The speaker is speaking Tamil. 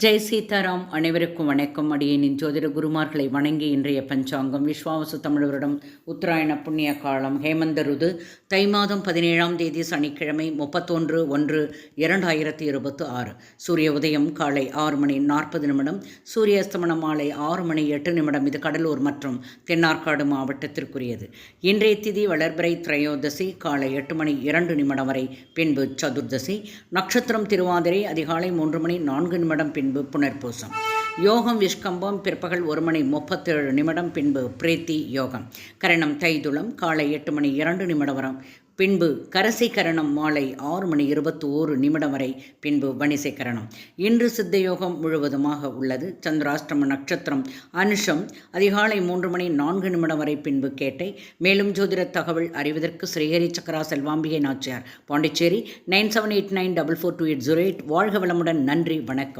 ஜெய் சீதாராம். அனைவருக்கும் வணக்கம். அடியேனின் ஜோதிட குருமார்களை வணங்கி இன்றைய பஞ்சாங்கம் விஸ்வாவசு தமிழ் வருடம் உத்தராயண புண்ணிய காலம் ஹேமந்த ருது தை மாதம் 17ஆம் தேதி சனிக்கிழமை 31/1/2026. சூரிய உதயம் காலை 6:40 சூரிய அஸ்தமனம் மாலை 6:08. இது கடலூர் மற்றும் தென்னார்காடு மாவட்டத்திற்குரியது. இன்றைய திதி வளர்பிறை திரையோதசி காலை 8:02 வரை, பின்பு சதுர்தசி. நட்சத்திரம் திருவாதிரை அதிகாலை 3:04 பின்பு புனர்பூசம். யோகம் விஷ்கம்பம் பிற்பகல் 1:37 பின்பு பிரீத்தி யோகம். கரணம் தைதுளம் காலை 8:02 வரை, பின்பு கரசி கரணம் மாலை 6:21 வரை, பின்பு வணிசை கரணம். இன்று சித்த யோகம் முழுவதுமாக உள்ளது. சந்திராஷ்டம நட்சத்திரம் அனுஷம் அதிகாலை 3:04 வரை, பின்பு கேட்டை. மேலும் ஜோதிட தகவல் அறிவதற்கு ஸ்ரீஹரி சக்கரா செல்வாம்பிகை நாச்சியார், பாண்டிச்சேரி 9789442808. வாழ்க வளமுடன். நன்றி, வணக்கம்.